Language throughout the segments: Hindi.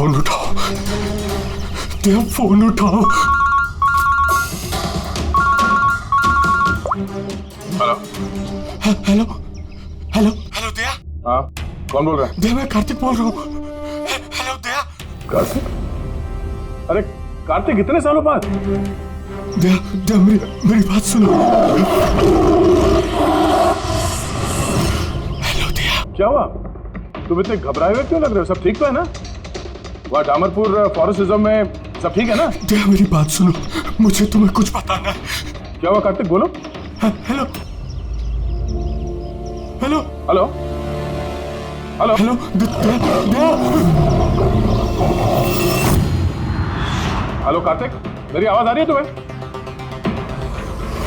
फोन उठाओ, दिया फोन उठाओ। हेलो हेलो हेलो हेलो दिया। हाँ, कौन बोल रहा है? दिया, मैं कार्तिक बोल रहा हूँ। हेलो दिया। कार्तिक? अरे कार्तिक, इतने सालों बाद? दिया दिया, मेरी बात सुनो। हेलो दिया। क्या हुआ? तुम इतने घबराए हुए क्यों लग रहे हो? सब ठीक तो है ना? वहाँ डामरपुर फॉरेस्ट रिजर्व में सब ठीक है ना? दिया, मेरी बात सुनो, मुझे तुम्हें कुछ बताना है। क्या हुआ कार्तिक, बोलो। Hello hello hello hello hello दिया। हेलो कार्तिक, मेरी आवाज आ रही है तुम्हें?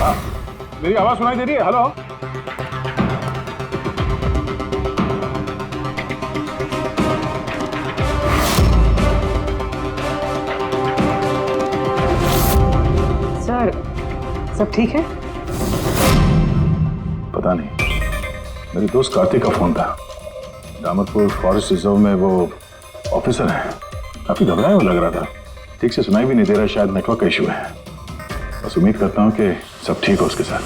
हाँ, मेरी आवाज सुनाई दे रही है? हेलो सर, सब ठीक है? पता नहीं, मेरे दोस्त कार्तिक का फोन था। डामरपुर फॉरेस्ट रिजर्व में वो ऑफिसर है, काफी घबराया हुआ लग रहा था। ठीक से सुनाई भी नहीं दे रहा, शायद नेटवर्क का इशू है। बस उम्मीद करता हूँ कि सब ठीक हो उसके साथ।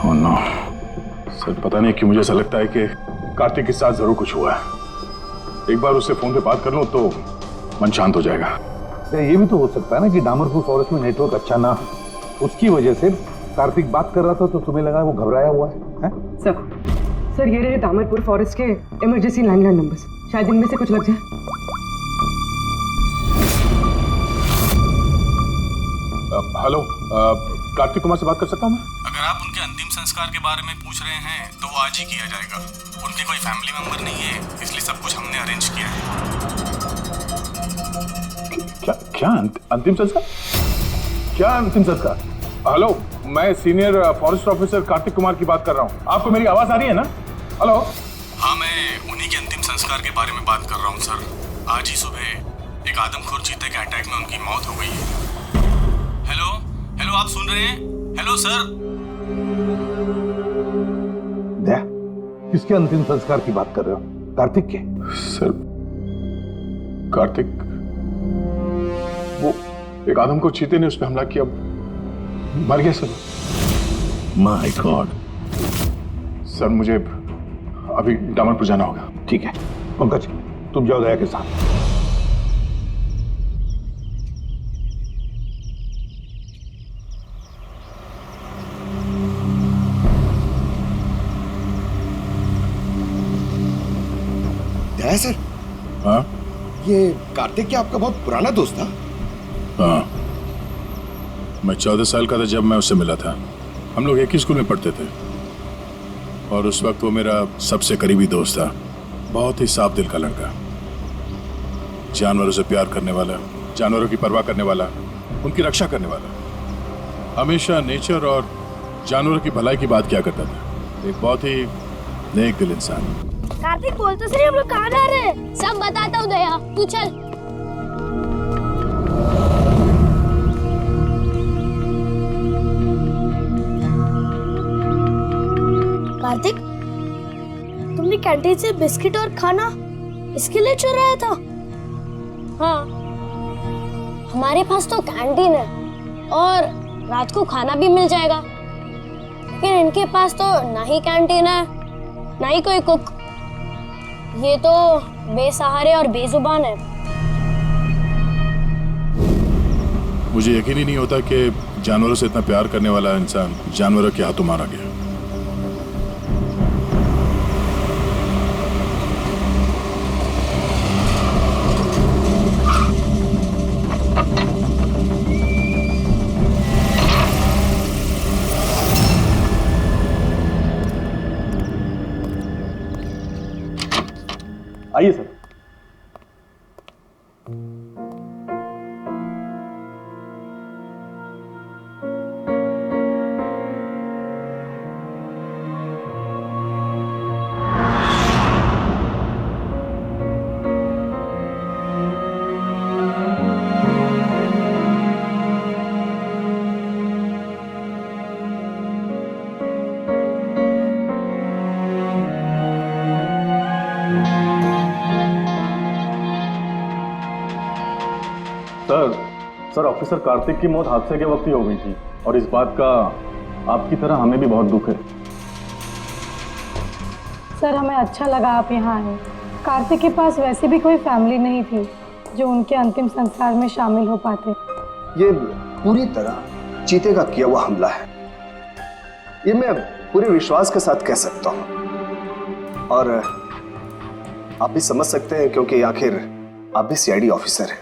Oh no. सर पता नहीं क्यों मुझे ऐसा लगता है कि कार्तिक के साथ जरूर कुछ हुआ है। एक बार उससे फोन पे बात कर लूं तो मन शांत हो जाएगा। ये भी तो हो सकता है ना कि डामरपुर फॉरेस्ट में नेटवर्क अच्छा ना हो, उसकी वजह से कार्तिक बात कर रहा था तो तुम्हें लगा वो घबराया हुआ है? सर ये रहे डामरपुर फॉरेस्ट के इमरजेंसी लैंडलाइन नंबर्स, शायद इनमें से कुछ लग जाए। हेलो, कार्तिक कुमार से बात कर सकता हूँ मैं? अगर आप उनके अंतिम संस्कार के बारे में पूछ रहे हैं तो वो आज ही किया जाएगा। उनके कोई फैमिली मेंबर नहीं है, इसलिए सब कुछ हमने अरेंज किया है। क्या अंतिम संस्कार? क्या अंतिम संस्कार? हेलो, मैं senior forest officer Kartik Kumar की बात कर रहा हूँ। आपको मेरी आवाज आ रही है ना? हेलो। हाँ, मैं उन्हीं के अंतिम संस्कार के बारे में बात कर रहा हूँ सर। आज ही सुबह एक आदमखोर चीते के अटैक में उनकी मौत हो गई है। हेलो हेलो, आप सुन रहे हैं? Hello sir. किसके अंतिम संस्कार की बात कर रहे हो? कार्तिक के? सर कार्तिक, वो एक आदम को चीते ने उस पर हमला किया, मर गया सर। My God. सर मुझे अभी डामरपुर जाना होगा। ठीक है पंकज, तुम जाओ दया के साथ। दया सर। हाँ ये कार्तिक क्या आपका बहुत पुराना दोस्त था? हाँ, मैं 14 साल का था जब मैं उससे मिला था। हम लोग एक ही स्कूल में पढ़ते थे और उस वक्त वो मेरा सबसे करीबी दोस्त था। बहुत ही साफ दिल का लड़का, जानवरों से प्यार करने वाला, जानवरों की परवाह करने वाला, उनकी रक्षा करने वाला। हमेशा नेचर और जानवरों की भलाई की बात किया करता था। एक बहुत ही नेक दिल इंसान। कार्तिक बोल तो सही, हम लोग कहाँ जा रहे हैं? सब बताता हूँ दया, तू चल। कार्तिक, तुमने कैंटीन से बिस्किट और खाना इसके लिए चुराया था? हाँ, हमारे पास तो कैंटीन है और रात को खाना भी मिल जाएगा, लेकिन इनके पास तो ना ही कैंटीन है ना ही कोई कुक। ये तो बेसहारे और बेजुबान है। मुझे यकीन ही नहीं होता कि जानवरों से इतना प्यार करने वाला इंसान जानवरों के हाथों मारा गया। आइए सर। सर ऑफिसर कार्तिक की मौत हादसे के वक्त ही हो गई थी और इस बात का आपकी तरह हमें भी बहुत दुख है। सर हमें अच्छा लगा आप यहाँ आए। कार्तिक के पास वैसे भी कोई फैमिली नहीं थी जो उनके अंतिम संस्कार में शामिल हो पाते। ये पूरी तरह चीते का किया हुआ हमला है, ये मैं पूरे विश्वास के साथ कह सकता हूँ। और आप भी समझ सकते हैं क्योंकि आखिर आप भी सीआईडी ऑफिसर हैं।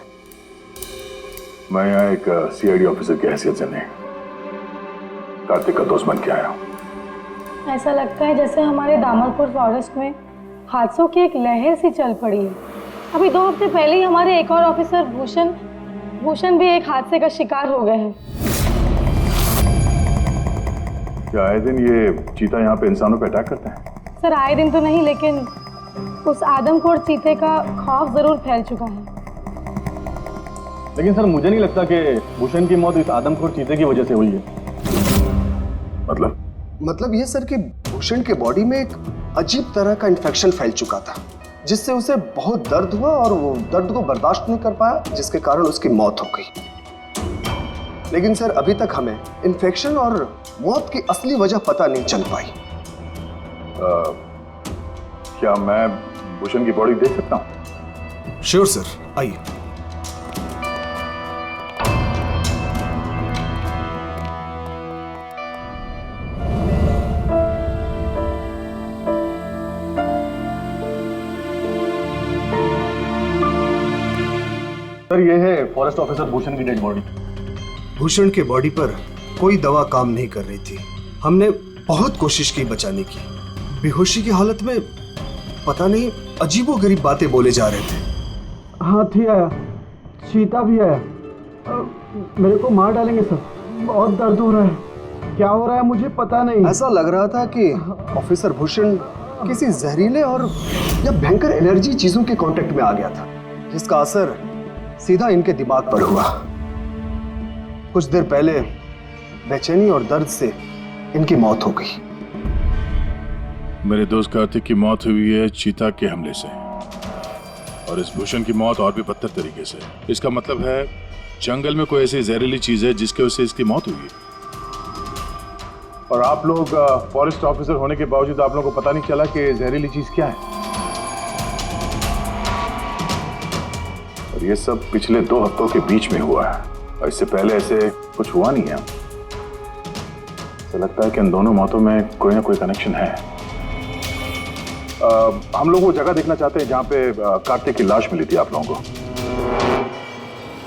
मैं यहाँ एक सीआईडी ऑफिसर की हैसियत से नहीं, कार्तिक का दोस्त बन के आया हूँ। ऐसा लगता है जैसे हमारे दामरपुर फॉरेस्ट में हादसों की एक लहर सी चल पड़ी है। अभी 2 हफ्ते पहले ही हमारे एक और ऑफिसर भूषण भी एक हादसे का शिकार हो गए हैं। क्या आए दिन ये चीता यहाँ पे इंसानों पे अटैक करते हैं? सर आए दिन तो नहीं, लेकिन उस आदमखोर चीते का खौफ जरूर फैल चुका है। लेकिन सर मुझे नहीं लगता कि भूषण की मौत इस आदमखोर चीते की वजह से हुई है। मतलब ये सर कि भूषण के बॉडी में एक अजीब तरह का इन्फेक्शन फैल चुका था, जिससे उसे बहुत दर्द हुआ और वो दर्द को बर्दाश्त नहीं कर पाया, जिसके कारण उसकी मौत हो गई। लेकिन सर अभी तक हमें इन्फेक्शन और मौत की असली वजह पता नहीं चल पाई। क्या मैं भूषण की बॉडी देख सकता हूँ? श्योर सर, आइए। सर ये है फॉरेस्ट ऑफिसर भूषण की डेड बॉडी। भूषण के बॉडी पर कोई दवा काम नहीं कर रही थी। हमने बहुत कोशिश की बचाने की। बेहोशी की हालत में पता नहीं अजीबोगरीब बातें बोले जा रहे थे। हाथी आया, चीता भी आया, मेरे को मार डालेंगे सर, बहुत दर्द हो रहा है। क्या हो रहा है मुझे पता नहीं। ऐसा लग रहा था कि ऑफिसर भूषण किसी जहरीले और या भयंकर एलर्जी चीजों के कांटेक्ट में आ गया था, जिसका असर सीधा इनके दिमाग पर हुआ। कुछ देर पहले बेचैनी और दर्द से इनकी मौत हो गई। मेरे दोस्त कार्तिक की मौत हुई है चीता के हमले से, और इस भूषण की मौत और भी बदतर तरीके से। इसका मतलब है जंगल में कोई ऐसी जहरीली चीज है जिसके वजह से इसकी मौत हुई है। और आप लोग फॉरेस्ट ऑफिसर होने के बावजूद आप लोगों को पता नहीं चला कि जहरीली चीज क्या है। और ये सब पिछले 2 हफ्तों के बीच में हुआ है, और इससे पहले ऐसे कुछ हुआ नहीं है। ऐसा लगता है कि इन दोनों मौतों में कोई ना कोई कनेक्शन है। हम लोग वो जगह देखना चाहते हैं जहाँ पे कार्तिक की लाश मिली थी आप लोगों को।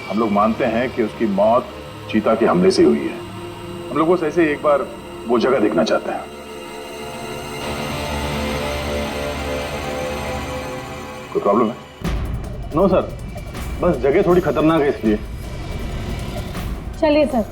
हम लोग मानते हैं कि उसकी मौत चीता के हमले से हुई है। हम लोग बस ऐसे एक बार वो जगह देखना चाहते हैं। कोई प्रॉब्लम है? नो सर, बस जगह थोड़ी खतरनाक है इसलिए। चलिए सर।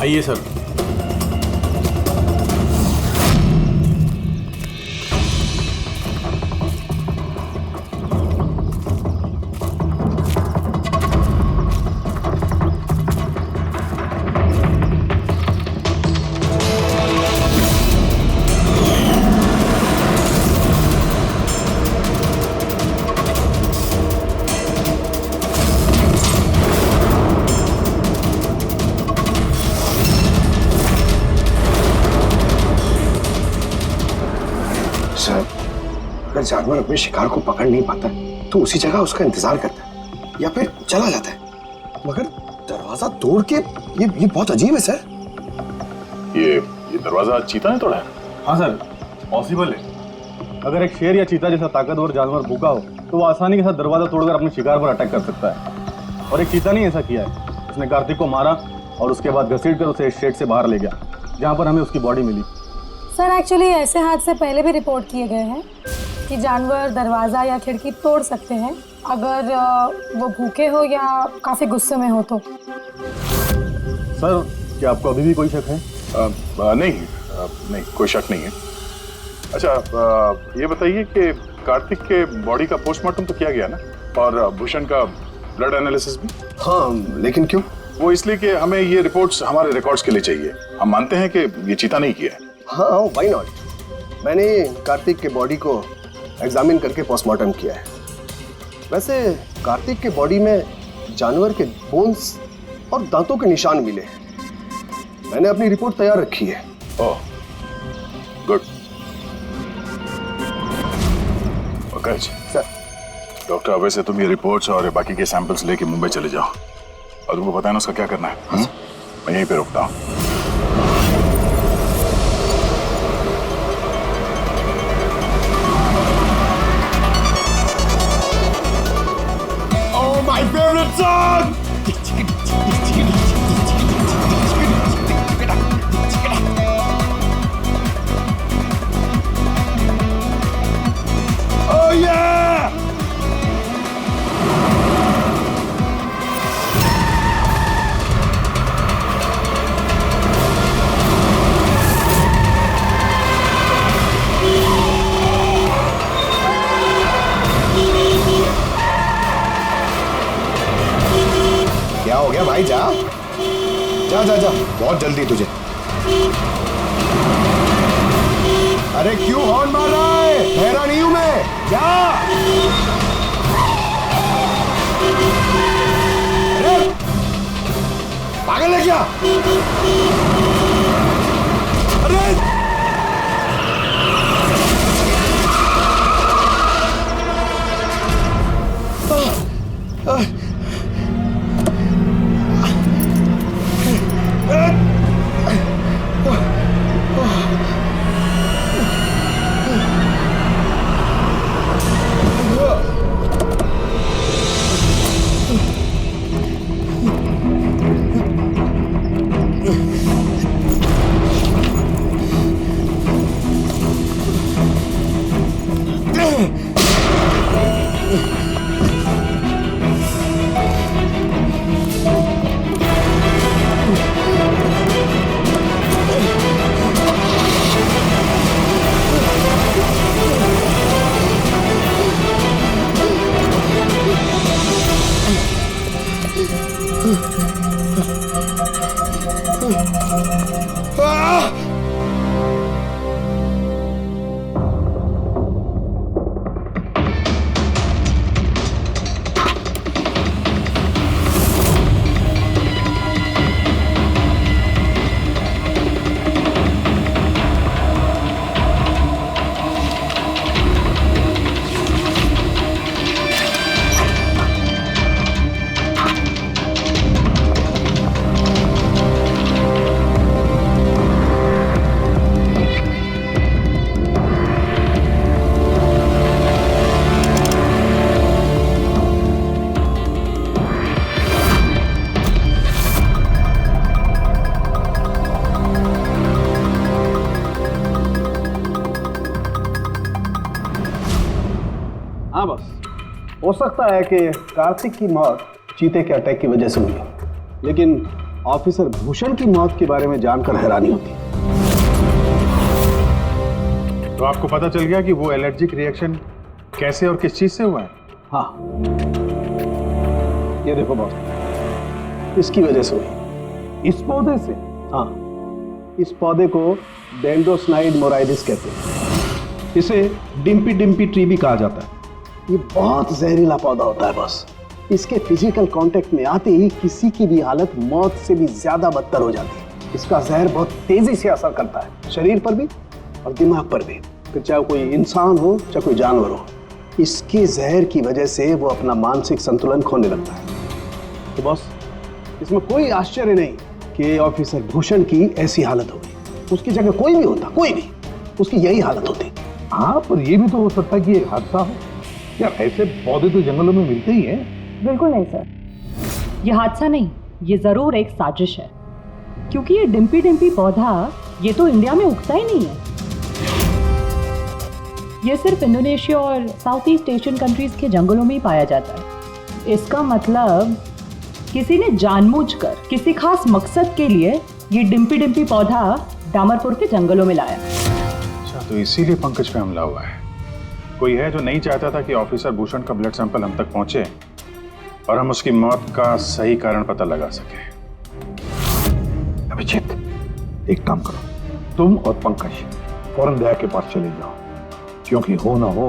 आइए सर। सर, अगर जानवर अपने शिकार को पकड़ नहीं पाता तो उसी जगह उसका इंतजार करता है। या फिर चला जाता है, मगर दरवाजा तोड़ के ये बहुत अजीब है सर। ये दरवाजा चीता ने तोड़ा है? हाँ सर, पॉसिबल है। अगर एक शेर या चीता जैसा ताकतवर जानवर भूखा हो तो वो आसानी के साथ दरवाजा तोड़कर अपने शिकार पर अटैक कर सकता है। और एक चीता ने ऐसा किया है, उसने कार्तिक को मारा और उसके बाद घसीटकर उसे इस शेड से बाहर ले गया जहाँ पर हमें उसकी बॉडी मिली। सर एक्चुअली ऐसे हादसे पहले भी रिपोर्ट किए गए हैं कि जानवर दरवाज़ा या खिड़की तोड़ सकते हैं अगर वो भूखे हो या काफ़ी गुस्से में हो तो। सर, क्या आपको अभी भी कोई शक है? नहीं, कोई शक नहीं है। अच्छा, ये बताइए कि कार्तिक के बॉडी का पोस्टमार्टम तो किया गया ना, और भूषण का ब्लड एनालिसिस भी? हाँ, लेकिन क्यों? वो इसलिए कि हमें ये रिपोर्ट्स हमारे रिकॉर्ड्स के लिए चाहिए। हम मानते हैं कि ये चीता नहीं किया है। हाँ, व्हाई नॉट। मैंने कार्तिक के बॉडी को एग्जामिन करके पोस्टमार्टम किया है। वैसे कार्तिक के बॉडी में जानवर के बोन्स और दांतों के निशान मिले हैं। मैंने अपनी रिपोर्ट तैयार रखी है। ओह, गुड। Okay sir. डॉक्टर, वैसे तुम ये रिपोर्ट्स और बाकी के सैंपल्स लेके मुंबई चले जाओ और तुमको पता है ना उसका क्या करना है। मैं यहीं पे रुकता हूँ। Oh, my favorite song! Oh yeah! क्या हो गया भाई? जा जा जा जा, बहुत जल्दी तुझे। अरे क्यों हॉर्न मार रहा है? ठहरा नहीं हूं मैं, जा। अरे पागल है क्या? अरे हाँ बस, हो सकता है कि कार्तिक की मौत चीते के अटैक की वजह से हुई, लेकिन ऑफिसर भूषण की मौत के बारे में जानकर हैरानी होती। तो आपको पता चल गया कि वो एलर्जिक रिएक्शन कैसे और किस चीज से हुआ है? हाँ, ये देखो बॉस, इसकी वजह से हुई। इस पौधे से? हाँ, इस पौधे को डेंड्रोस्नाइड मोराइडिस कहते हैं। इसे डिम्पी डिम्पी ट्री भी कहा जाता है। ये बहुत जहरीला पौधा होता है बॉस। इसके फिजिकल कांटेक्ट में आते ही किसी की भी हालत मौत से भी ज्यादा बदतर हो जाती है। इसका जहर बहुत तेजी से असर करता है, शरीर पर भी और दिमाग पर भी, फिर चाहे कोई इंसान हो चाहे कोई जानवर हो। इसके जहर की वजह से वो अपना मानसिक संतुलन खोने लगता है। तो बॉस, इसमें कोई आश्चर्य नहीं कि ऑफिसर भूषण की ऐसी हालत हो गई। उसकी जगह कोई भी होता, कोई भी, उसकी यही हालत होती। हाँ, पर ये भी तो हो सकता है कि एक हादसा हो। यार ऐसे पौधे तो जंगलों में मिलते ही हैं। बिल्कुल नहीं सर, ये हादसा नहीं, ये जरूर एक साजिश है, क्योंकि ये डिम्पी डिम्पी पौधा ये तो इंडिया में उगता ही नहीं है। ये सिर्फ इंडोनेशिया और साउथ ईस्ट एशियन कंट्रीज के जंगलों में ही पाया जाता है। इसका मतलब किसी ने जानबूझकर किसी खास मकसद के लिए ये डिम्पी डिम्पी पौधा डामरपुर के जंगलों में लाया। अच्छा, तो इसीलिए पंकज पे हमला हुआ है। कोई है जो नहीं चाहता था कि ऑफिसर भूषण का ब्लड सैंपल हम तक पहुंचे और हम उसकी मौत का सही कारण पता लगा सके। अभिजीत, एक काम करो, तुम और पंकज फौरन दया के पास चले जाओ, क्योंकि हो ना हो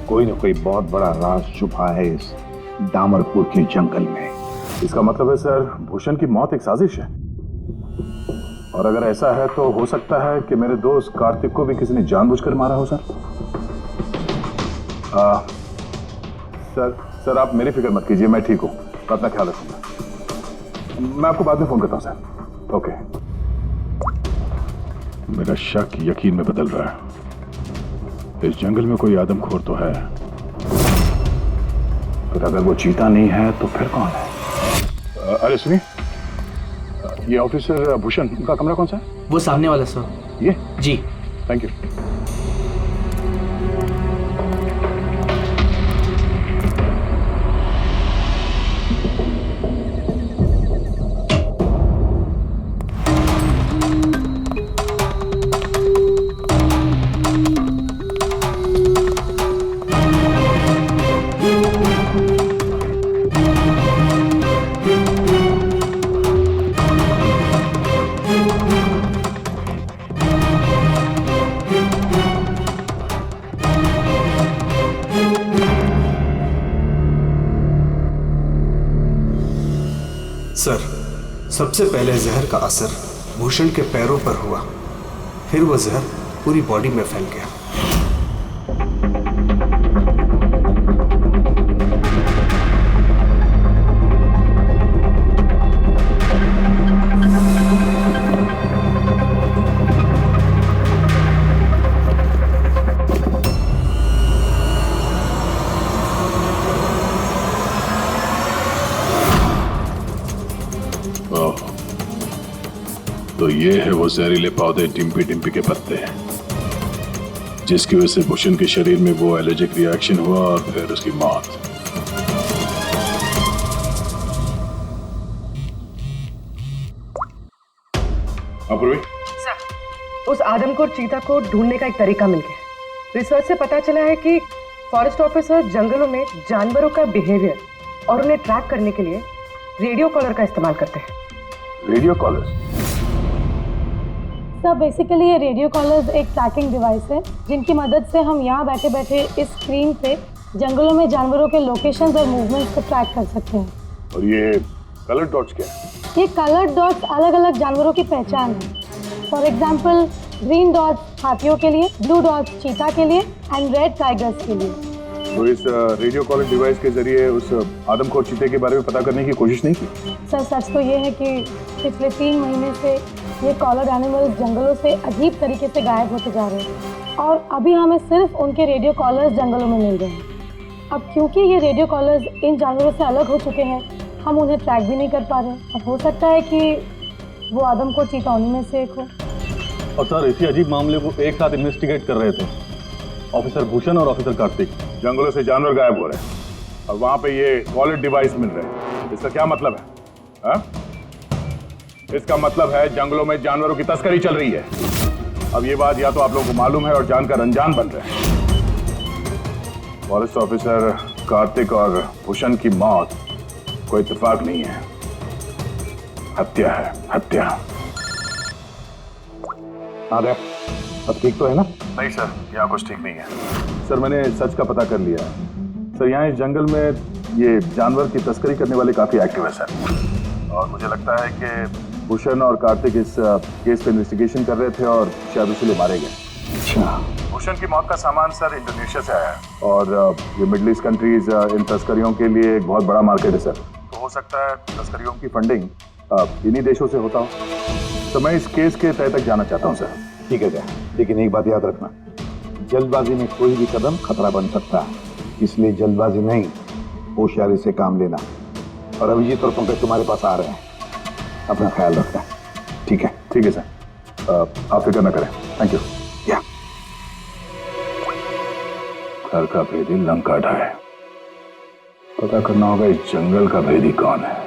कोई ना कोई बहुत बड़ा राज छुपा है इस डामरपुर के जंगल में। इसका मतलब है सर, भूषण की मौत एक साजिश है, और अगर ऐसा है तो हो सकता है कि मेरे दोस्त कार्तिक को भी किसी ने जानबूझकर मारा हो। सर आप मेरी फिक्र मत कीजिए, मैं ठीक हूँ, अपना ख्याल रखूंगा। मैं आपको बाद में फोन करता हूँ सर। ओके। मेरा शक यकीन में बदल रहा है। इस जंगल में कोई आदमखोर तो है, पर अगर वो चीता नहीं है तो फिर कौन है? अरे सुनिए, ये ऑफिसर भूषण, उनका कमरा कौन सा है? वो सामने वाला सर। ये जी, थैंक यू। सर, सबसे पहले जहर का असर भूषण के पैरों पर हुआ, फिर वो जहर पूरी बॉडी में फैल गया। तो ये है वो जहरीले पौधे डिम्पी डिम्पी के पत्ते हैं, जिसकी वजह से भूषण के शरीर में वो एलर्जिक रिएक्शन हुआ और फिर उसकी मौत। अपूर्वी, सर, उस आदमखोर चीता को ढूंढने का एक तरीका मिल गया। रिसर्च से पता चला है कि फॉरेस्ट ऑफिसर जंगलों में जानवरों का बिहेवियर और उन्हें ट्रैक करने के लिए रेडियो कॉलर का इस्तेमाल करते हैं। Radio collars? सर, बेसिकली ये रेडियो कॉलर्स एक ट्रैकिंग डिवाइस है, जिनकी मदद से हम यहाँ बैठे बैठे इस स्क्रीन पे जंगलों में जानवरों के लोकेशंस और मूवमेंट्स को ट्रैक कर सकते हैं। और ये कलर डॉट्स क्या है? ये कलर डॉट्स अलग अलग जानवरों की पहचान है। फॉर एग्जाम्पल, ग्रीन डॉट्स हाथियों के लिए, ब्लू डॉट्स चीता के लिए एंड रेड टाइगर्स के लिए। तो इस रेडियो कॉलर डिवाइस के जरिए उस आदमखोर चीते के बारे में पता करने की कोशिश नहीं की? सर, सच तो ये है कि पिछले 3 महीने से ये कॉलर एनिमल्स जंगलों से अजीब तरीके से गायब होते जा रहे हैं, और अभी हमें सिर्फ उनके रेडियो कॉलर्स जंगलों में मिल रहे हैं। अब क्योंकि ये रेडियो कॉलर्स इन जानवरों से अलग हो चुके हैं, हम उन्हें ट्रैक भी नहीं कर पा रहे। अब हो सकता है कि वो आदमखोर चीता उन्हीं में से एक हो। और सर, इसी अजीब मामले को एक साथ इन्वेस्टिगेट कर रहे थे ऑफिसर भूषण और ऑफिसर कार्तिक। जंगलों से जानवर गायब हो रहे हैं और वहां पे ये कॉलर डिवाइस मिल रहे हैं। इसका क्या मतलब है? हा? इसका मतलब है जंगलों में जानवरों की तस्करी चल रही है। अब ये बात या तो आप लोगों को मालूम है और जानकर अनजान बन रहे हैं। फॉरेस्ट ऑफिसर कार्तिक और भूषण की मौत कोई इत्तेफाक नहीं है, हत्या है, हत्या। अरे अब ठीक तो है ना? नहीं सर, यहाँ कुछ ठीक नहीं है। सर, मैंने सच का पता कर लिया है। सर, यहाँ इस जंगल में ये जानवर की तस्करी करने वाले काफी एक्टिव है सर, और मुझे लगता है कि भूषण और कार्तिक इस केस पे इन्वेस्टिगेशन कर रहे थे और शायद इसलिए मारे गए। अच्छा, भूषण की मौत का सामान सर इंडोनेशिया से आया है और ये मिडिल ईस्ट कंट्रीज इन तस्करियों के लिए एक बहुत बड़ा मार्केट है सर। तो हो सकता है तस्करियों की फंडिंग इन्हीं देशों से होता हो। तो मैं इस केस के तह तक जाना चाहता हूँ सर। ठीक है क्या, लेकिन एक बात याद रखना, जल्दबाजी में कोई भी कदम खतरा बन सकता है, इसलिए जल्दबाजी नहीं, होशियारी से काम लेना। और अभिजीत और पंकज तुम्हारे पास आ रहे हैं, अपना ख्याल रखना। ठीक है? ठीक है सर, आप फिक्र न करें। Thank you. या घर का भेदी लंका ढाए, पता करना होगा इस जंगल का भेदी कौन है।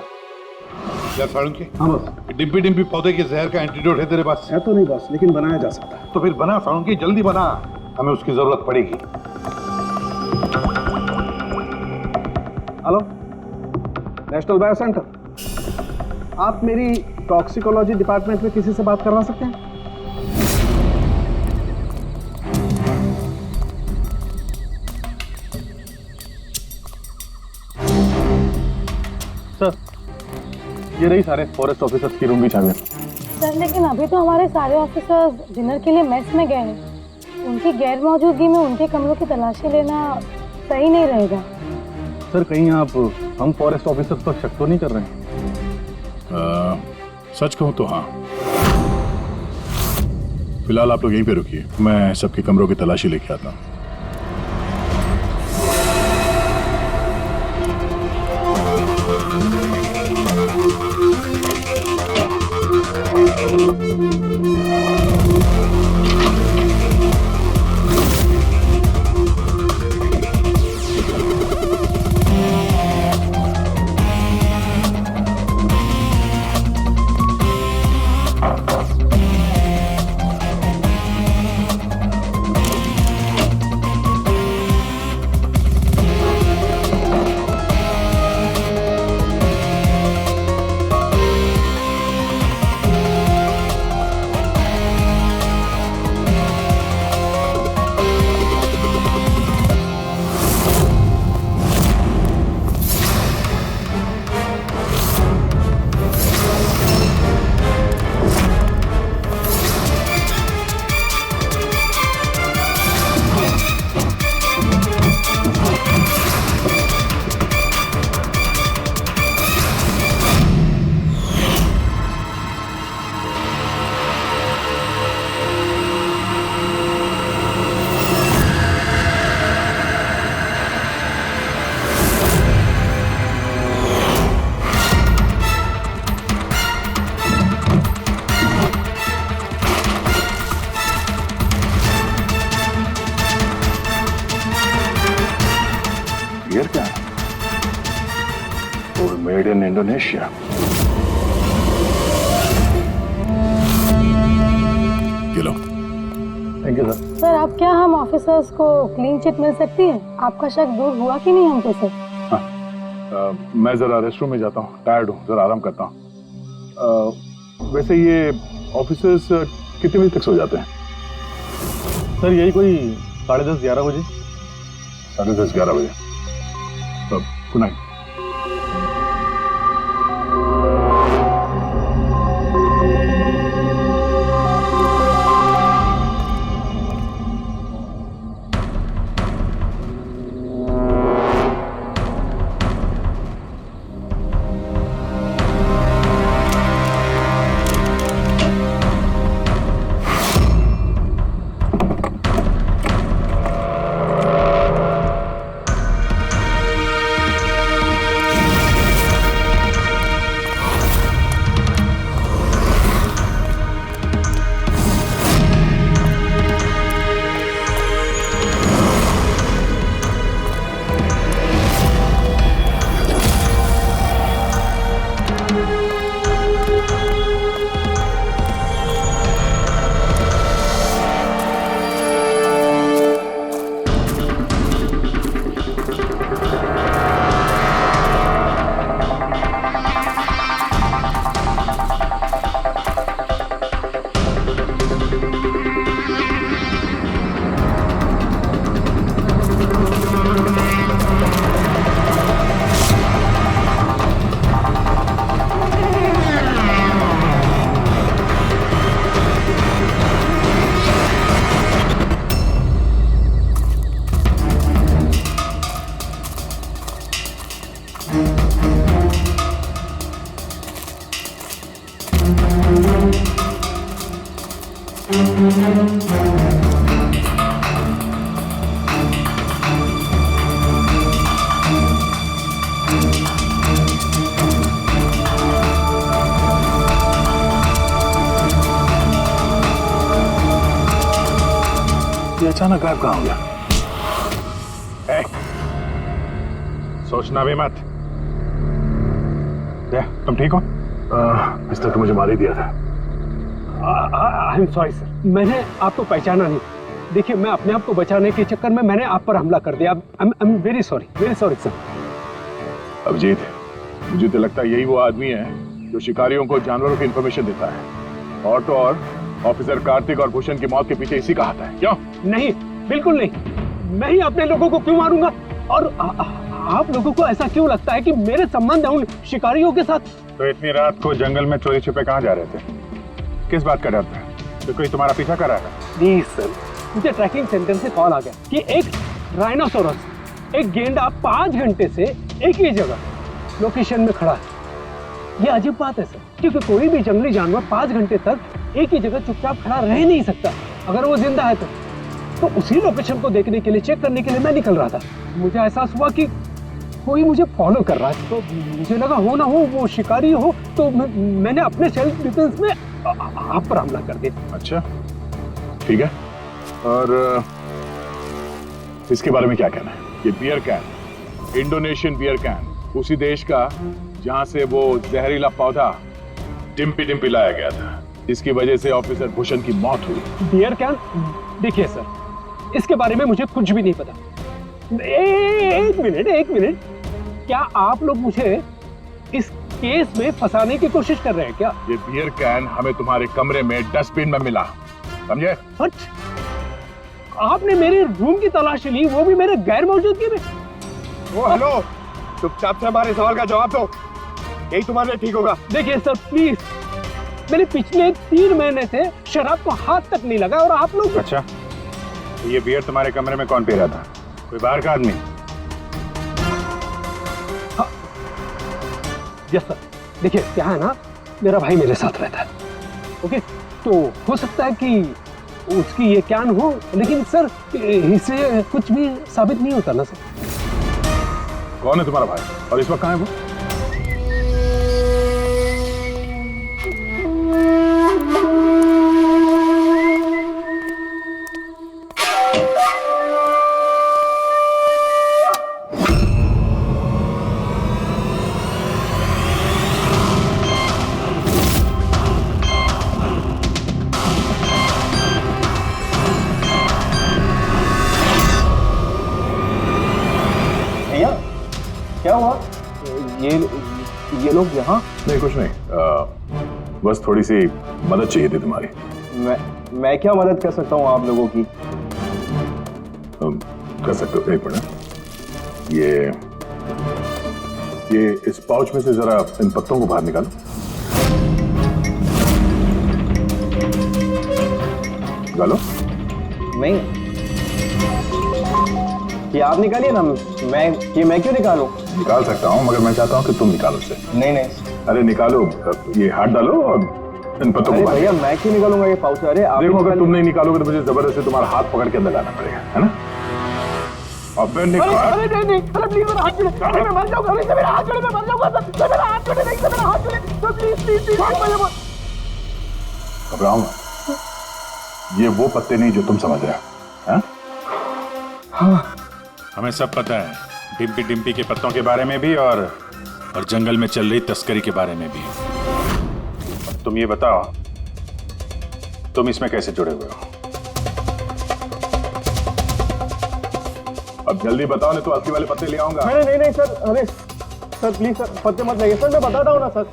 साळुंके, हाँ बस। डिम्पी डिम्पी पौधे के जहर का एंटीडोट है तेरे पास? है तो नहीं बस, लेकिन बनाया जा सकता है। तो फिर बना साळुंके, जल्दी बना, हमें उसकी जरूरत पड़ेगी। हेलो, नेशनल बायो सेंटर, आप मेरी टॉक्सिकोलॉजी डिपार्टमेंट में किसी से बात करवा सकते हैं? सर ये रही सारे फॉरेस्ट ऑफिसर्स की रूम की चाबी। सर लेकिन अभी तो हमारे सारे ऑफिसर्स डिनर के लिए मेस में गए हैं, उनकी गैर मौजूदगी में उनके कमरों की तलाशी लेना सही नहीं रहेगा। सर कहीं आप हम फॉरेस्ट ऑफिसर्स पर शक तो नहीं कर रहे हैं? सच कहूँ तो हाँ। फिलहाल आप लोग यहीं पे रुकिए, मैं सबके कमरों की तलाशी लेके आता हूँ। Made in Indonesia. Kilo. Thank you sir. Sir अब क्या हम ऑफिसर्स को क्लीन चिट मिल सकती है? आपका शक दूर हुआ कि नहीं हमको सर? मैं जरा रेस्टरूम में जाता हूँ, टायर्ड हूँ, जरा आराम करता हूँ। वैसे ये ऑफिसर्स कितने बजे तक सो जाते हैं? सर यही कोई 10:30-11 बजे। 10:30-11 बजे। Good night. ये अचानक गायब कहाँ हो गया? ए, सोचना भी मत। तुम ठीक हो? मिस्टर तो मुझे मार ही दिया था। आई एम सॉरी सर, मैंने आपको पहचाना नहीं। देखिए, मैं अपने आप को बचाने के चक्कर में मैंने आप पर हमला कर दिया। I am very sorry sir. Abhijit, मुझे तो लगता है यही वो आदमी है जो शिकारियों को जानवरों की इंफॉर्मेशन देता है। और तो और ऑफिसर कार्तिक और भूषण की मौत के पीछे इसी का हाथ है। क्यों? नहीं, बिल्कुल नहीं। मैं ही अपने लोगों को क्यों मारूंगा? और आप लोगों को ऐसा क्यों लगता है कि मेरे संबंध है उन शिकारियों के साथ? तो इतनी रात को जंगल में चोरी छिपे कहाँ जा रहे थे? किस बात का डर था? तो कोई तुम्हारा पीछा कर रहा था? प्लीज सर, मुझे ट्रैकिंग सेंटर से कॉल आ गया कि एक राइनोसोरस, एक गेंडा 5 घंटे से एक ही जगह लोकेशन में खड़ा है। ये अजीब बात है सर, क्योंकि कोई भी जंगली जानवर 5 घंटे तक एक ही जगह चुपचाप खड़ा रह नहीं सकता अगर वो जिंदा है तो उसी लोकेशन को देखने के लिए, चेक करने के लिए मैं निकल रहा था। मुझे एहसास हुआ कि कोई मुझे फॉलो कर रहा है, तो मुझे लगा हो ना हो वो शिकारी हो, तो मैंने अपने सेल्फ डिफेंस में आप पर हमला कर दिया। अच्छा, ठीक है। और इसके बारे में क्या कहना है? ये beer can, Indonesian beer can, उसी देश का जहां से वो जहरीला पौधा डिम्पी डिम्पी लाया गया था, इसकी वजह से ऑफिसर भूषण की मौत हुई। Beer can? देखिए सर, इसके बारे में मुझे कुछ भी नहीं पता। एक मिनट, क्या आप लोग मुझे इस केस में फंसाने की कोशिश कर रहे हैं क्या? ये बियर कैन हमें तुम्हारे कमरे में डस्टबिन में मिला, समझे? आपने मेरे रूम की तलाशी ली, वो भी मेरे गैर मौजूदगी में। हेलो, चुपचाप से हमारे सवाल का जवाब दो, यही तुम्हारे लिए ठीक होगा। देखिए सर प्लीज, मैंने पिछले 3 महीने से शराब को हाथ तक नहीं लगा और आप लोग। अच्छा, ये बियर तुम्हारे कमरे में कौन पी रहा था? कोई बाहर का आदमी? Yes sir. देखिए क्या है ना, मेरा भाई मेरे साथ रहता है, ओके? तो हो सकता है कि उसकी ये कैन हो, लेकिन सर इससे कुछ भी साबित नहीं होता ना सर। कौन है तुम्हारा भाई और इस वक्त कहाँ है वो? क्या हुआ? ये लोग यहाँ? नहीं, कुछ नहीं, बस थोड़ी सी मदद चाहिए थी तुम्हारी। मैं क्या मदद कर सकता हूँ आप लोगों की? कर सकते हो। एक मिनट, ये इस पाउच में से जरा इन पत्तों को बाहर निकालो। निकालो। नहीं, ये आप निकालिए ना, मैं क्यों निकालूं? निकाल सकता हूँ, मगर मैं चाहता हूँ कि तुम निकालो इसे। नहीं। अरे निकालो, ये हाथ डालो और इन पत्तों को। भैया मैं क्यों निकालूंगा ये पाउच? अरे आप देखो, अगर तुम नहीं निकालोगे तो मुझे जबरदस्ती तुम्हारा हाथ पकड़ के अंदर लाना पड़ेगा, है ना? अब मैं नहीं, प्लीज मेरा हाथ छोड़े, मैं मर जाऊंगा, मेरा हाथ छोड़े, मैं मर जाऊंगा, मेरा हाथ छोड़े, नहीं मेरा हाथ छोड़े, प्लीज। घबराओ मत, ये वो पत्ते नहीं जो तुम समझ रहे हो, हैं? हाँ, हमें सब पता है, डिम्पी डिम्पी के पत्तों के बारे में भी और जंगल में चल रही तस्करी के बारे में भी। तुम ये बताओ, तुम इसमें कैसे जुड़े हुए हो? अब जल्दी बताओ, नहीं तो असली वाले पत्ते ले आऊंगा। नहीं सर, अरे सर प्लीज सर, पत्ते मत लगे सर, मैं बताता हूँ ना सर।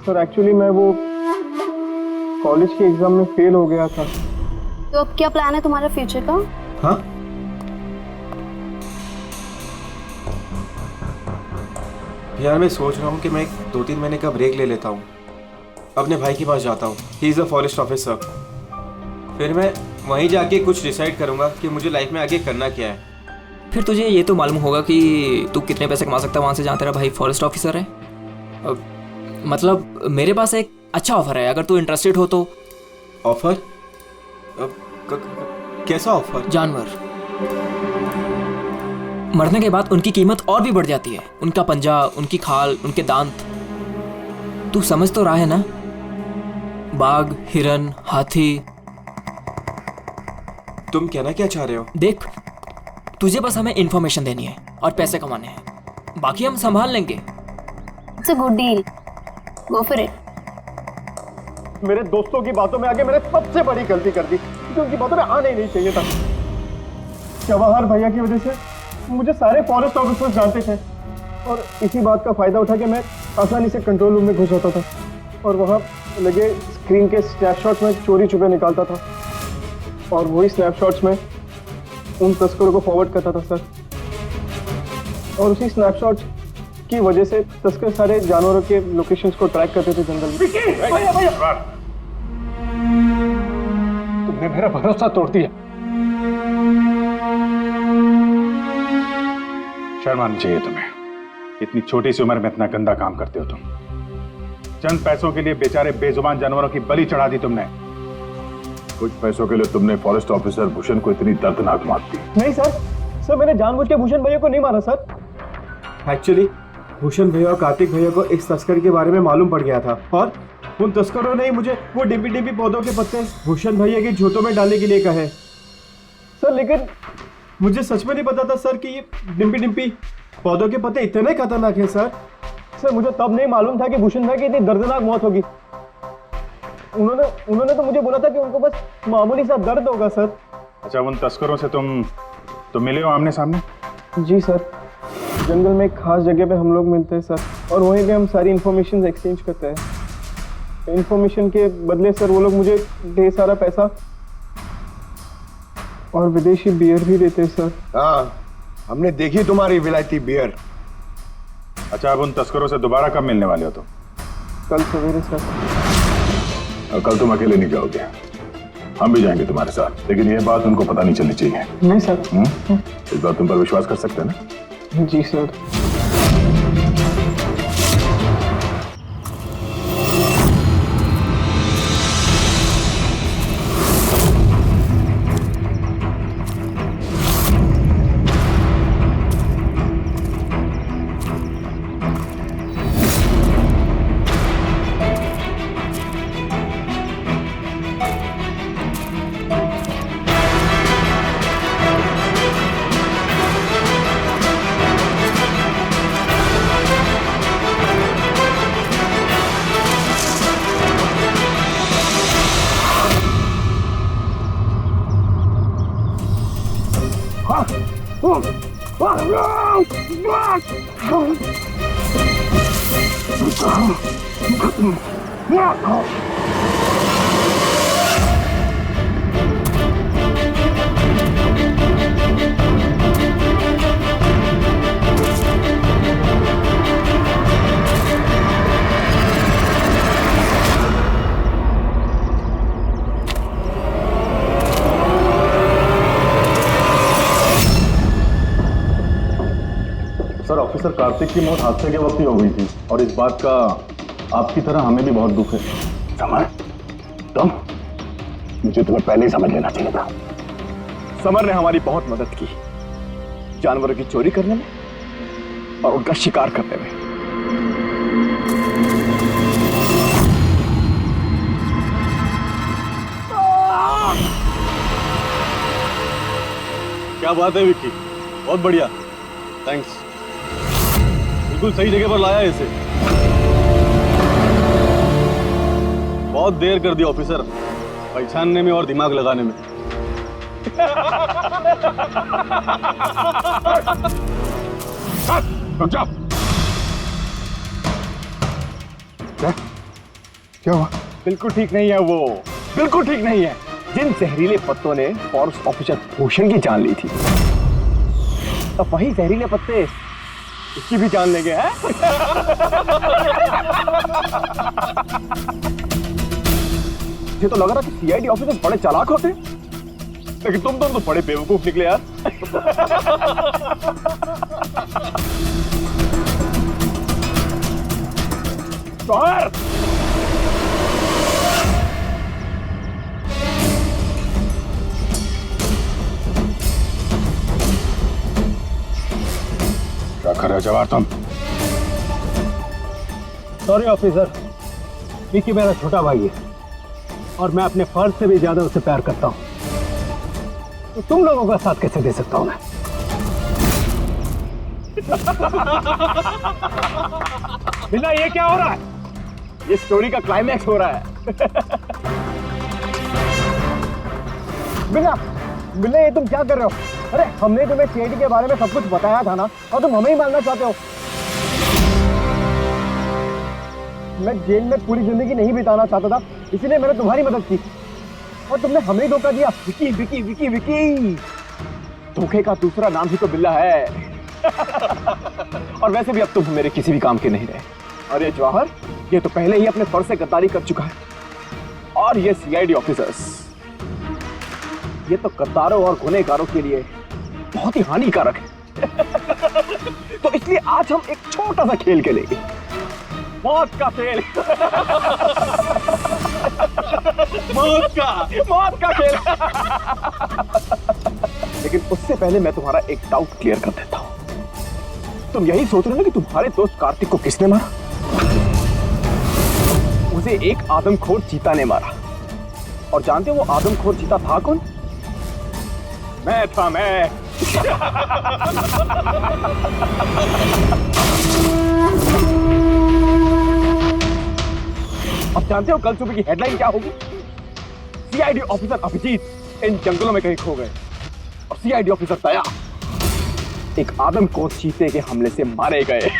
सर एक्चुअली मैं वो कॉलेज के एग्जाम में फेल हो गया था। तो अब क्या प्लान है तुम्हारा फ्यूचर का? हाँ, यार मैं सोच रहा हूँ कि मैं 2-3 महीने का ब्रेक ले लेता हूँ, अपने भाई के पास जाता हूँ, he is a forest officer. फिर मैं वहीं जाके कुछ डिसाइड करूँगा कि मुझे लाइफ में आगे करना क्या है। फिर तुझे ये तो मालूम होगा कि तू कितने पैसे कमा सकता है वहाँ से जहाँ तेरा भाई फॉरेस्ट ऑफिसर है। मतलब मेरे पास एक अच्छा ऑफर है, अगर तू इंटरेस्टेड हो तो। ऑफर? कैसा ऑफर? जानवर मरने के बाद उनकी कीमत और भी बढ़ जाती है। उनका पंजा, उनकी खाल, उनके दांत, तू समझ तो रहा है ना? बाघ, हिरन, हाथी। तुम कहना क्या चाह रहे हो? देख, तुझे बस हमें इंफॉर्मेशन देनी है और पैसे कमाने हैं, बाकी हम संभाल लेंगे। It's a good deal, go for it. मेरे दोस्तों की बातों में आके मैंने सबसे बड़ी गलती कर दी, जो उनकी बातों में आना ही नहीं चाहिए था। जवाहर भैया की वजह से मुझे सारे फॉरेस्ट ऑफिसर्स जानते थे और इसी बात का फायदा उठा के मैं आसानी से कंट्रोल रूम में घुस जाता था और वहाँ लगे स्क्रीन के स्नैपशॉट्स में चोरी छुपे निकालता था और वही स्नैपशॉट्स में उन तस्करों को फॉरवर्ड करता था सर। और उसी स्नैपशॉट्स की वजह से तस्कर सारे जानवरों के लोकेशंस को ट्रैक करते थे जंगल में। भैया तुमने मेरा भरोसा तोड़ दिया। शर्म आनी चाहिए तुम्हें, इतनी छोटी सी उम्र में इतना गंदा काम करते हो तुम। चंद पैसों के लिए बेचारे बेजुबान जानवरों की बलि चढ़ा दी तुमने। कुछ पैसों के लिए तुमने फॉरेस्ट ऑफिसर भूषण को इतनी दर्दनाक मौत दी। नहीं सर, मैंने जानबूझ के भूषण भैया को नहीं मारा सर। एक्चुअली भूषण भैया और कार्तिक भैया को इस तस्कर के बारे में मालूम पड़ गया था और उन तस्करों ने ही मुझे वो डिम्पी डिम्पी पौधों के पत्ते भूषण भैया के जूतों में डालने के लिए कहे सर। लेकिन मुझे सच में नहीं पता था सर कि ये डिम्पी डिम्पी पौधों के पत्ते इतने खतरनाक हैं सर। मुझे तब नहीं मालूम था कि भूषण भाई की इतनी दर्दनाक मौत होगी। उन्होंने तो मुझे बोला था कि उनको बस मामूली सा दर्द होगा सर। अच्छा, उन तस्करों से तुम मिले हो आमने सामने? जी सर, जंगल में एक खास जगह पे हम लोग मिलते हैं सर और वहीं पे हम सारी इन्फॉर्मेशन एक्सचेंज करते हैं। इन्फॉर्मेशन के बदले सर वो लोग मुझे ढेर सारा पैसा और विदेशी बियर भी देते हैं सर। हाँ, हमने देखी तुम्हारी विलायती बियर। अच्छा, अब उन तस्करों से दोबारा कब मिलने वाले हो तुम? कल सवेरे सर। और कल तुम अकेले नहीं जाओगे, हम भी जाएंगे तुम्हारे साथ, लेकिन यह बात उनको पता नहीं चलनी चाहिए। नहीं सर। इस बात तुम पर विश्वास कर सकते हैं ना? जी सर। सर, ऑफिसर कार्तिक की मौत हादसे के वक्त ही हो गई थी और इस बात का आपकी तरह हमें भी बहुत दुख है। समर, तुम? मुझे तुम्हें पहले ही समझ लेना चाहिए था। समर ने हमारी बहुत मदद की, जानवरों की चोरी करने में और उनका शिकार करने में। क्या बात है विक्की, बहुत बढ़िया, थैंक्स। बिल्कुल सही जगह पर लाया इसे। बहुत देर कर दी ऑफिसर, पहचानने में और दिमाग लगाने में। रुक जाओ। क्या हुआ? बिल्कुल ठीक नहीं है वो, बिल्कुल ठीक नहीं है। जिन जहरीले पत्तों ने फॉरेस्ट ऑफिसर भूषण की जान ली थी, अब वही जहरीले पत्ते इसकी भी जान लेंगे हैं? ये तो लग रहा कि सीआईडी ऑफिसर बड़े चालाक होते, लेकिन तुम तो बड़े बेवकूफ निकले यार। कर रहे हो जवाहर तुम? सॉरी ऑफिसर, विकी मेरा छोटा भाई है और मैं अपने फर्ज से भी ज्यादा उसे प्यार करता हूँ, तो तुम लोगों का साथ कैसे दे सकता हूँ मैं? बिना ये क्या हो रहा है? ये स्टोरी का क्लाइमैक्स हो रहा है। बिना बिना ये तुम क्या कर रहे हो? अरे हमने तुम्हें सीआईडी के बारे में सब कुछ बताया था ना, और तुम हमें ही मारना चाहते हो। मैं जेल में पूरी जिंदगी नहीं बिताना चाहता था, इसीलिए मैंने तुम्हारी मदद की और तुमने हमें ही धोखा दिया। विकी विकी विकी विकी, धोखे का दूसरा नाम ही तो बिल्ला है। और वैसे भी अब तुम मेरे किसी भी काम के नहीं रहे। अरे जवाहर, ये तो पहले ही अपने फर्ज से गद्दारी कर चुका है, और ये सीआईडी ऑफिसर्स, ये तो गद्दारों और गुनहगारों के लिए बहुत ही हानिकारक है। तो इसलिए आज हम एक छोटा सा खेल खेलेंगे, मौत का खेल। मौत का खेल। लेकिन उससे पहले मैं तुम्हारा एक डाउट क्लियर कर देता हूं। तुम यही सोच रहे हो ना कि तुम्हारे दोस्त कार्तिक को किसने मारा? उसे एक आदमखोर चीता ने मारा। और जानते हो वो आदमखोर चीता था कौन? मैं था, मैं। अब जानते हो कल सुबह की हेडलाइन क्या होगी? सीआईडी ऑफिसर अभिजीत इन जंगलों में कहीं खो गए और सीआईडी ऑफिसर दया एक आदमखोर चीते के हमले से मारे गए।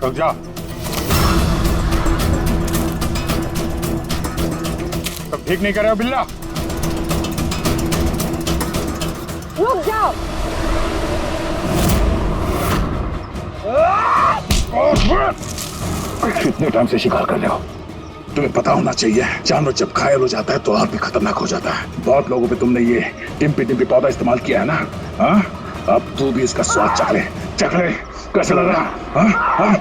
रुक जाओ। तुम ठीक नहीं कर रहे हो बिल्ला? रुक जाओ। कितने टाइम से शिकार कर रहे हो? तुम्हें पता होना चाहिए, जानवर जब घायल हो जाता है तो और भी खतरनाक हो जाता है। बहुत लोगों पे तुमने ये टिम्पी टिम्पी पौधा इस्तेमाल किया है ना? हाँ, अब तू भी इसका स्वाद चख ले। चख ले, कैसा लग रहा? हाँ हाँ।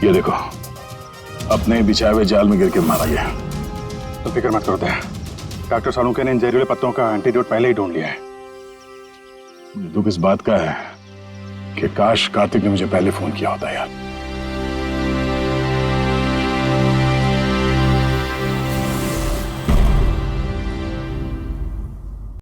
ये देखो, अपने बिछाए हुए जाल में गिर के मारा गया। तो फिक्र मत करो, डॉक्टर सालुंके ने इन जहरीले पत्तों का एंटीडोट पहले ही ढूंढ लिया है। मुझे दुख इस बात का है कि काश कार्तिक ने मुझे पहले फोन किया होता यार।